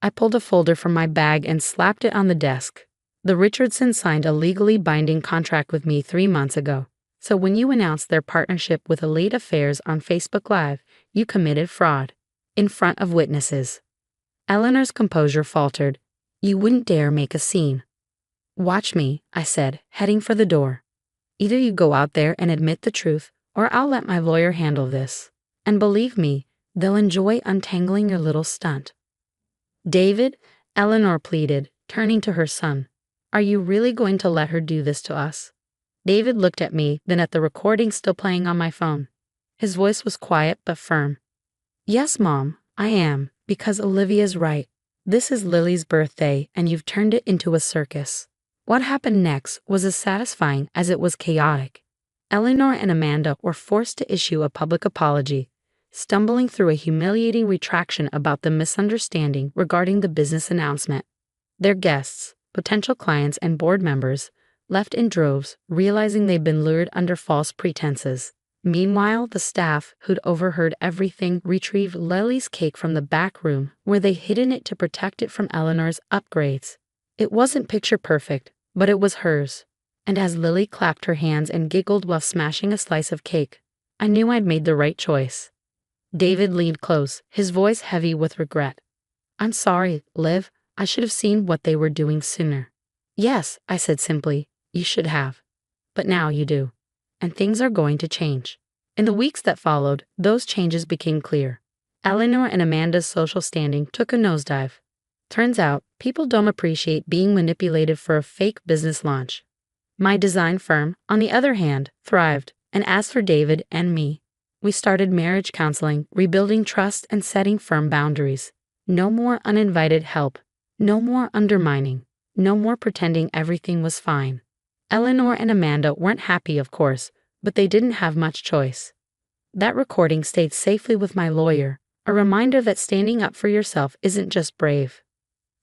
I pulled a folder from my bag and slapped it on the desk. The Richardsons signed a legally binding contract with me 3 months ago. So when you announced their partnership with Elite Affairs on Facebook Live, you committed fraud. In front of witnesses. Eleanor's composure faltered. You wouldn't dare make a scene. Watch me, I said, heading for the door. Either you go out there and admit the truth, or I'll let my lawyer handle this. And believe me, they'll enjoy untangling your little stunt. David, Eleanor pleaded, turning to her son. Are you really going to let her do this to us? David looked at me, then at the recording still playing on my phone. His voice was quiet but firm. Yes, Mom, I am, because Olivia's right. This is Lily's birthday, and you've turned it into a circus. What happened next was as satisfying as it was chaotic. Eleanor and Amanda were forced to issue a public apology, stumbling through a humiliating retraction about the misunderstanding regarding the business announcement. Their guests, potential clients, and board members left in droves, realizing they'd been lured under false pretenses. Meanwhile, the staff, who'd overheard everything, retrieved Lily's cake from the back room, where they'd hidden it to protect it from Eleanor's upgrades. It wasn't picture perfect, but it was hers. And as Lily clapped her hands and giggled while smashing a slice of cake, I knew I'd made the right choice. David leaned close, his voice heavy with regret. I'm sorry, Liv. I should have seen what they were doing sooner. Yes, I said simply, you should have. But now you do. And things are going to change. In the weeks that followed, those changes became clear. Eleanor and Amanda's social standing took a nosedive. Turns out, people don't appreciate being manipulated for a fake business launch. My design firm, on the other hand, thrived, and as for David and me, we started marriage counseling, rebuilding trust, and setting firm boundaries. No more uninvited help. No more undermining. No more pretending everything was fine. Eleanor and Amanda weren't happy, of course, but they didn't have much choice. That recording stayed safely with my lawyer, a reminder that standing up for yourself isn't just brave.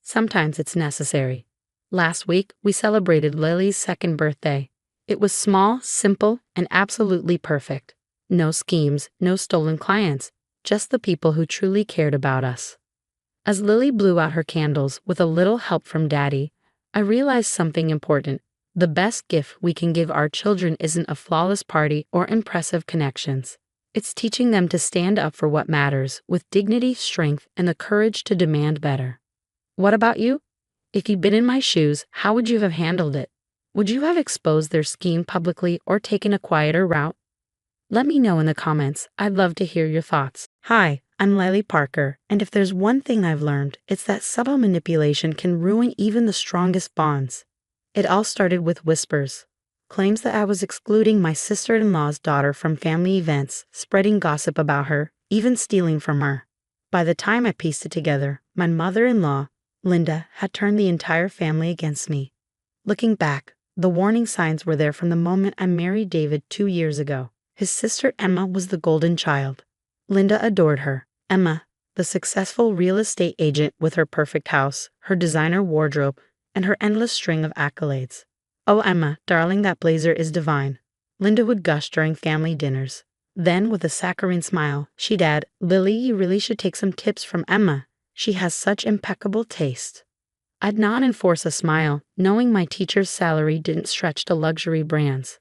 Sometimes it's necessary. Last week, we celebrated Lily's 2nd birthday. It was small, simple, and absolutely perfect. No schemes, no stolen clients, just the people who truly cared about us. As Lily blew out her candles with a little help from Daddy, I realized something important. The best gift we can give our children isn't a flawless party or impressive connections. It's teaching them to stand up for what matters with dignity, strength, and the courage to demand better. What about you? If you'd been in my shoes, how would you have handled it? Would you have exposed their scheme publicly or taken a quieter route? Let me know in the comments. I'd love to hear your thoughts. Hi, I'm Lily Parker, and if there's one thing I've learned, it's that subtle manipulation can ruin even the strongest bonds. It all started with whispers. Claims that I was excluding my sister-in-law's daughter from family events, spreading gossip about her, even stealing from her. By the time I pieced it together, my mother-in-law, Linda, had turned the entire family against me. Looking back, the warning signs were there from the moment I married David 2 years ago. His sister Emma was the golden child. Linda adored her. Emma, the successful real estate agent with her perfect house, her designer wardrobe, and her endless string of accolades. "Oh, Emma, darling, that blazer is divine," Linda would gush during family dinners. Then, with a saccharine smile, she'd add, "Lily, you really should take some tips from Emma. She has such impeccable taste." I'd nod and force a smile, knowing my teacher's salary didn't stretch to luxury brands.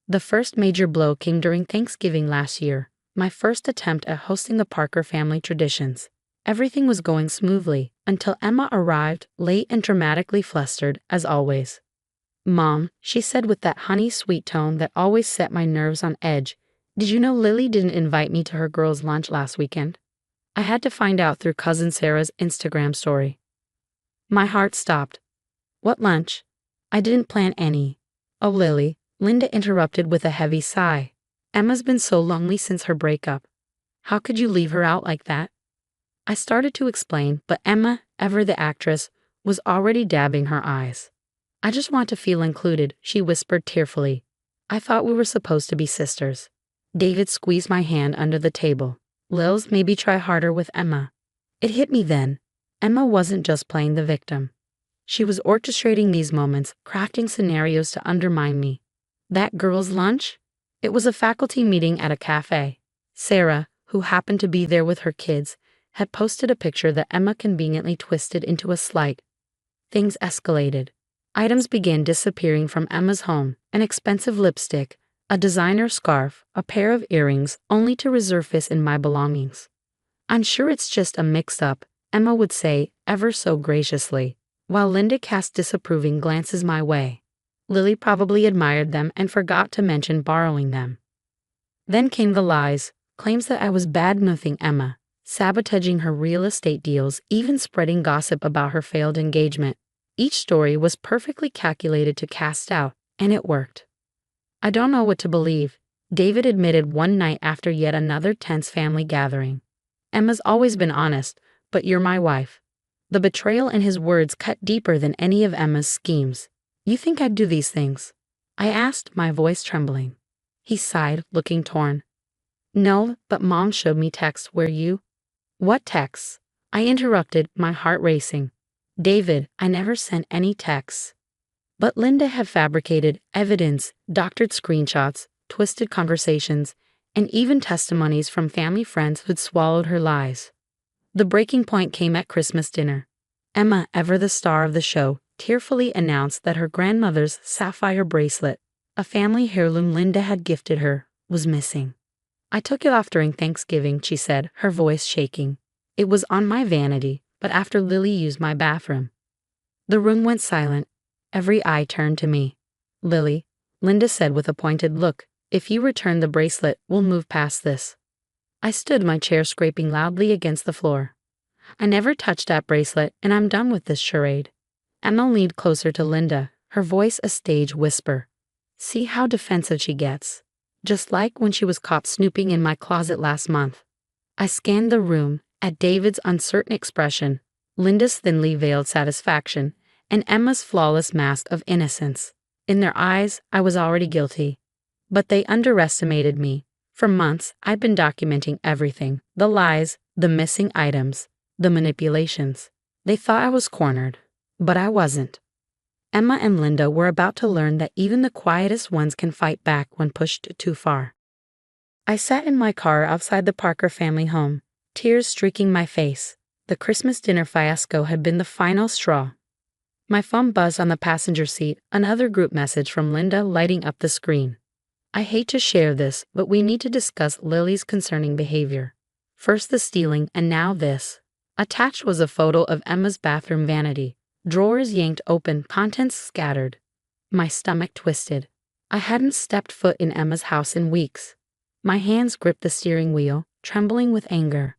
The first major blow came during Thanksgiving last year, my first attempt at hosting the Parker family traditions. Everything was going smoothly, until Emma arrived, late and dramatically flustered, as always. "Mom," she said with that honey-sweet tone that always set my nerves on edge, "did you know Lily didn't invite me to her girls' lunch last weekend?" I had to find out through cousin Sarah's Instagram story. My heart stopped. "What lunch? I didn't plan any." "Oh, Lily," Linda interrupted with a heavy sigh. "Emma's been so lonely since her breakup. How could you leave her out like that?" I started to explain, but Emma, ever the actress, was already dabbing her eyes. "I just want to feel included," she whispered tearfully. "I thought we were supposed to be sisters." David squeezed my hand under the table. "Lils, maybe try harder with Emma." It hit me then. Emma wasn't just playing the victim. She was orchestrating these moments, crafting scenarios to undermine me. That girl's lunch? It was a faculty meeting at a cafe. Sarah, who happened to be there with her kids, had posted a picture that Emma conveniently twisted into a slight. Things escalated. Items began disappearing from Emma's home: an expensive lipstick, a designer scarf, a pair of earrings, only to resurface in my belongings. "I'm sure it's just a mix-up," Emma would say, ever so graciously, while Linda cast disapproving glances my way. Lily probably admired them and forgot to mention borrowing them. Then came the lies, claims that I was bad-mouthing Emma, sabotaging her real estate deals, even spreading gossip about her failed engagement. Each story was perfectly calculated to cast doubt, and it worked. "I don't know what to believe," David admitted one night after yet another tense family gathering. "Emma's always been honest, but you're my wife." The betrayal in his words cut deeper than any of Emma's schemes. "You think I'd do these things?" I asked, my voice trembling. He sighed, looking torn. "No, but Mom showed me texts where you—" "What texts?" I interrupted, my heart racing. "David, I never sent any texts." But Linda had fabricated evidence, doctored screenshots, twisted conversations, and even testimonies from family friends who'd swallowed her lies. The breaking point came at Christmas dinner. Emma, ever the star of the show, tearfully announced that her grandmother's sapphire bracelet, a family heirloom Linda had gifted her, was missing. "I took it off during Thanksgiving," she said, her voice shaking. "It was on my vanity, but after Lily used my bathroom." The room went silent. Every eye turned to me. "Lily," Linda said with a pointed look, "if you return the bracelet, we'll move past this." I stood, my chair scraping loudly against the floor. "I never touched that bracelet, and I'm done with this charade." Emma leaned closer to Linda, her voice a stage whisper. "See how defensive she gets. Just like when she was caught snooping in my closet last month." I scanned the room, at David's uncertain expression, Linda's thinly veiled satisfaction, and Emma's flawless mask of innocence. In their eyes, I was already guilty. But they underestimated me. For months, I'd been documenting everything: the lies, the missing items, the manipulations. They thought I was cornered, but I wasn't. Emma and Linda were about to learn that even the quietest ones can fight back when pushed too far. I sat in my car outside the Parker family home, tears streaking my face. The Christmas dinner fiasco had been the final straw. My phone buzzed on the passenger seat, another group message from Linda lighting up the screen. I hate to share this, but we need to discuss Lily's concerning behavior. First the stealing, and now this. Attached was a photo of Emma's bathroom vanity. Drawers yanked open, contents scattered. My stomach twisted. I hadn't stepped foot in Emma's house in weeks. My hands gripped the steering wheel, trembling with anger.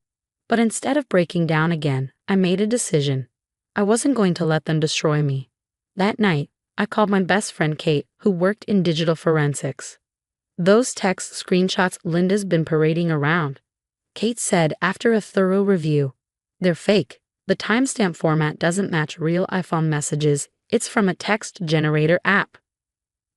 But instead of breaking down again, I made a decision. I wasn't going to let them destroy me. That night, I called my best friend Kate, who worked in digital forensics. Those text screenshots Linda's been parading around. Kate said after a thorough review, they're fake. The timestamp format doesn't match real iPhone messages. It's from a text generator app.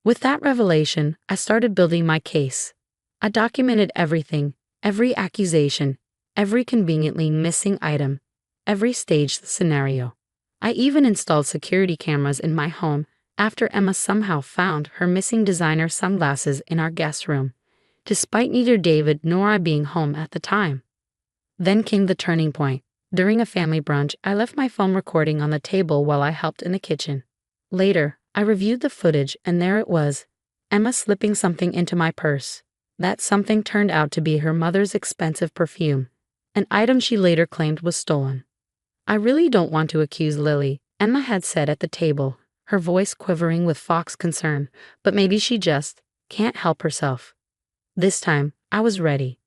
With that revelation, I started building my case. I documented everything, every accusation, every conveniently missing item, every staged scenario. I even installed security cameras in my home after Emma somehow found her missing designer sunglasses in our guest room, despite neither David nor I being home at the time. Then came the turning point. During a family brunch, I left my phone recording on the table while I helped in the kitchen. Later, I reviewed the footage and there it was, Emma slipping something into my purse. That something turned out to be her mother's expensive perfume, an item she later claimed was stolen. I really don't want to accuse Lily, Emma had said at the table, her voice quivering with Fox's concern, but maybe she just can't help herself. This time, I was ready.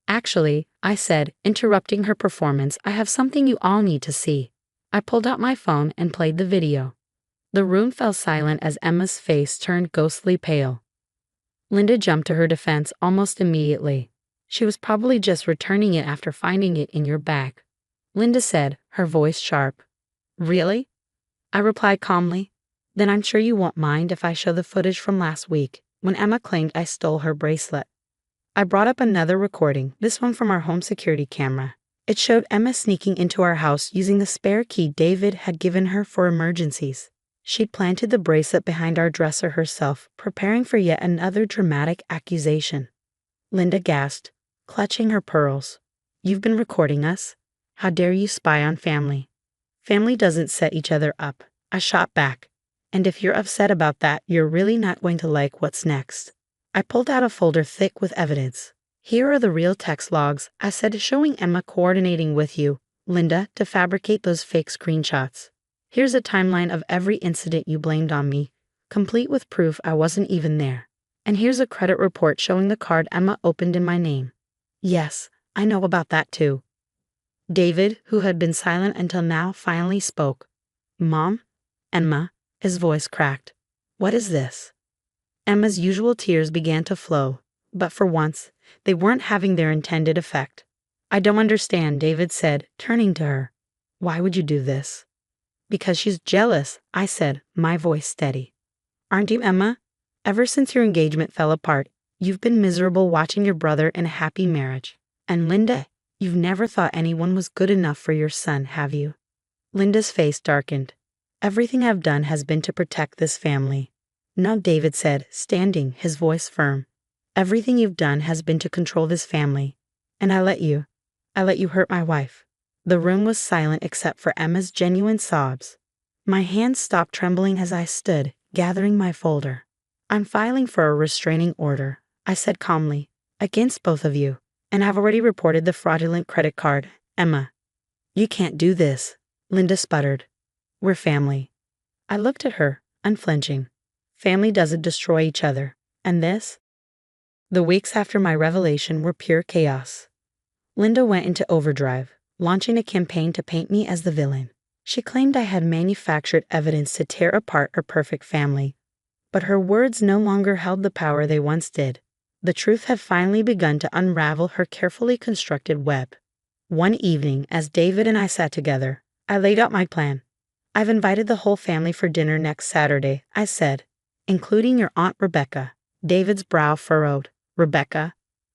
Actually, I said, interrupting her performance, I have something you all need to see. I pulled out my phone and played the video. The room fell silent as Emma's face turned ghostly pale. Linda jumped to her defense almost immediately. She was probably just returning it after finding it in your bag. Linda said, her voice sharp. Really? I replied calmly. Then I'm sure you won't mind if I show the footage from last week, when Emma claimed I stole her bracelet. I brought up another recording, this one from our home security camera. It showed Emma sneaking into our house using the spare key David had given her for emergencies. She'd planted the bracelet behind our dresser herself, preparing for yet another dramatic accusation. Linda gasped, clutching her pearls. You've been recording us? How dare you spy on family? Family doesn't set each other up. I shot back. And if you're upset about that, you're really not going to like what's next. I pulled out a folder thick with evidence. Here are the real text logs, I said, showing Emma coordinating with you, Linda, to fabricate those fake screenshots. Here's a timeline of every incident you blamed on me, complete with proof I wasn't even there. And here's a credit report showing the card Emma opened in my name. Yes, I know about that too. David, who had been silent until now, finally spoke. Mom? Emma, his voice cracked. What is this? Emma's usual tears began to flow, but for once, they weren't having their intended effect. I don't understand, David said, turning to her. Why would you do this? Because she's jealous, I said, my voice steady. Aren't you, Emma? Ever since your engagement fell apart, you've been miserable watching your brother in a happy marriage. And Linda, you've never thought anyone was good enough for your son, have you? Linda's face darkened. Everything I've done has been to protect this family. No, David said, standing, his voice firm. Everything you've done has been to control this family. And I let you hurt my wife. The room was silent except for Emma's genuine sobs. My hands stopped trembling as I stood, gathering my folder. I'm filing for a restraining order, I said calmly, against both of you. And I've already reported the fraudulent credit card, Emma. You can't do this, Linda sputtered. We're family. I looked at her, unflinching. Family doesn't destroy each other. And this? The weeks after my revelation were pure chaos. Linda went into overdrive, launching a campaign to paint me as the villain. She claimed I had manufactured evidence to tear apart her perfect family. But her words no longer held the power they once did. The truth had finally begun to unravel her carefully constructed web. One evening, as David and I sat together, I laid out my plan. I've invited the whole family for dinner next Saturday, I said, including your Aunt Rebecca. David's brow furrowed. Rebecca?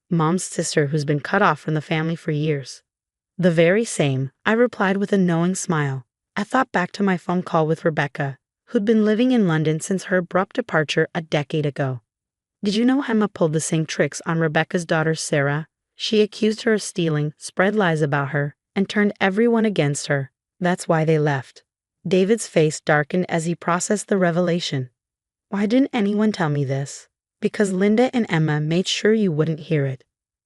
Mom's sister who's been cut off from the family for years. The very same, I replied with a knowing smile. I thought back to my phone call with Rebecca, who'd been living in London since her abrupt departure a decade ago. Did you know Emma pulled the same tricks on Rebecca's daughter Sarah? She accused her of stealing, spread lies about her, and turned everyone against her. That's why they left. David's face darkened as he processed the revelation. Why didn't anyone tell me this? Because Linda and Emma made sure you wouldn't hear it.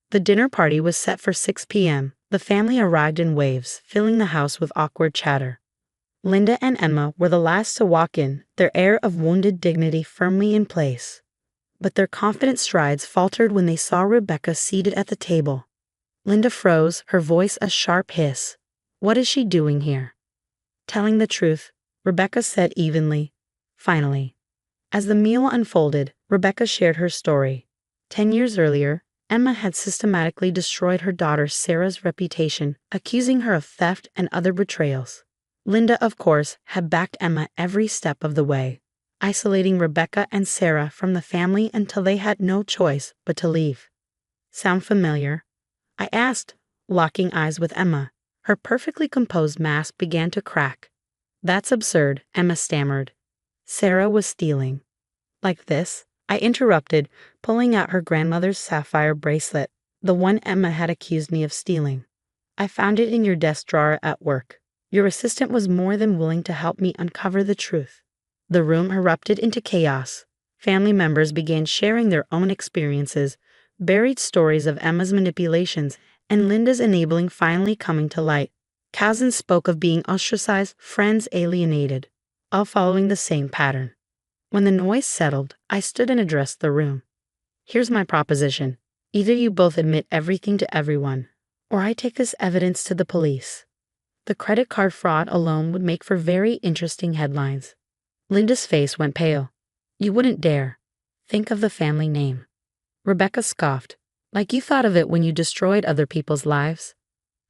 The dinner party was set for 6 p.m. The family arrived in waves, filling the house with awkward chatter. Linda and Emma were the last to walk in, their air of wounded dignity firmly in place. But their confident strides faltered when they saw Rebecca seated at the table. Linda froze, her voice a sharp hiss. What is she doing here? Telling the truth, Rebecca said evenly. Finally. As the meal unfolded, Rebecca shared her story. 10 years earlier, Emma had systematically destroyed her daughter Sarah's reputation, accusing her of theft and other betrayals. Linda, of course, had backed Emma every step of the way, isolating Rebecca and Sarah from the family until they had no choice but to leave. Sound familiar? I asked, locking eyes with Emma. Her perfectly composed mask began to crack. That's absurd, Emma stammered. Sarah was stealing. Like this? I interrupted, pulling out her grandmother's sapphire bracelet, the one Emma had accused me of stealing. I found it in your desk drawer at work. Your assistant was more than willing to help me uncover the truth. The room erupted into chaos. Family members began sharing their own experiences, buried stories of Emma's manipulations, and Linda's enabling finally coming to light. Cousins spoke of being ostracized, friends alienated, all following the same pattern. When the noise settled, I stood and addressed the room. Here's my proposition. Either you both admit everything to everyone, or I take this evidence to the police. The credit card fraud alone would make for very interesting headlines. Linda's face went pale. You wouldn't dare. Think of the family name. Rebecca scoffed. Like you thought of it when you destroyed other people's lives.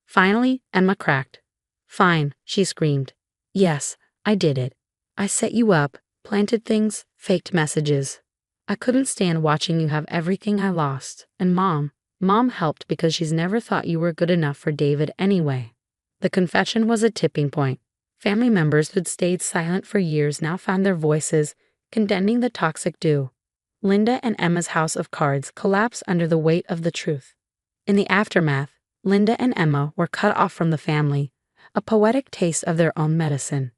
Finally, Emma cracked. Fine, she screamed. Yes, I did it. I set you up, planted things, faked messages. I couldn't stand watching you have everything I lost. And Mom helped because she's never thought you were good enough for David anyway. The confession was a tipping point. Family members who'd stayed silent for years now found their voices, condemning the toxic duo. Linda and Emma's house of cards collapsed under the weight of the truth. In the aftermath, Linda and Emma were cut off from the family, a poetic taste of their own medicine.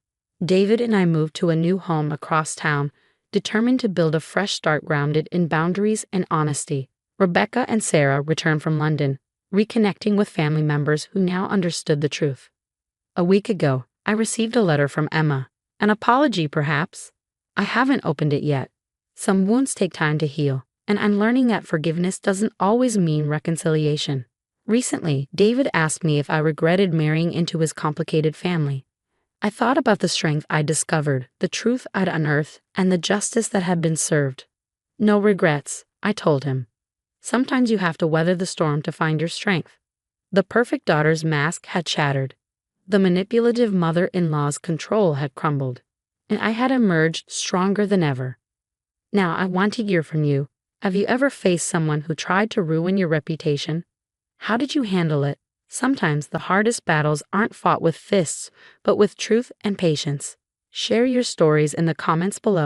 David and I moved to a new home across town, determined to build a fresh start grounded in boundaries and honesty. Rebecca and Sarah returned from London, reconnecting with family members who now understood the truth. A week ago, I received a letter from Emma. An apology, perhaps? I haven't opened it yet. Some wounds take time to heal, and I'm learning that forgiveness doesn't always mean reconciliation. Recently, David asked me if I regretted marrying into his complicated family. I thought about the strength I'd discovered, the truth I'd unearthed, and the justice that had been served. No regrets, I told him. Sometimes you have to weather the storm to find your strength. The perfect daughter's mask had shattered. The manipulative mother-in-law's control had crumbled, and I had emerged stronger than ever. Now I want to hear from you. Have you ever faced someone who tried to ruin your reputation? How did you handle it? Sometimes the hardest battles aren't fought with fists, but with truth and patience. Share your stories in the comments below.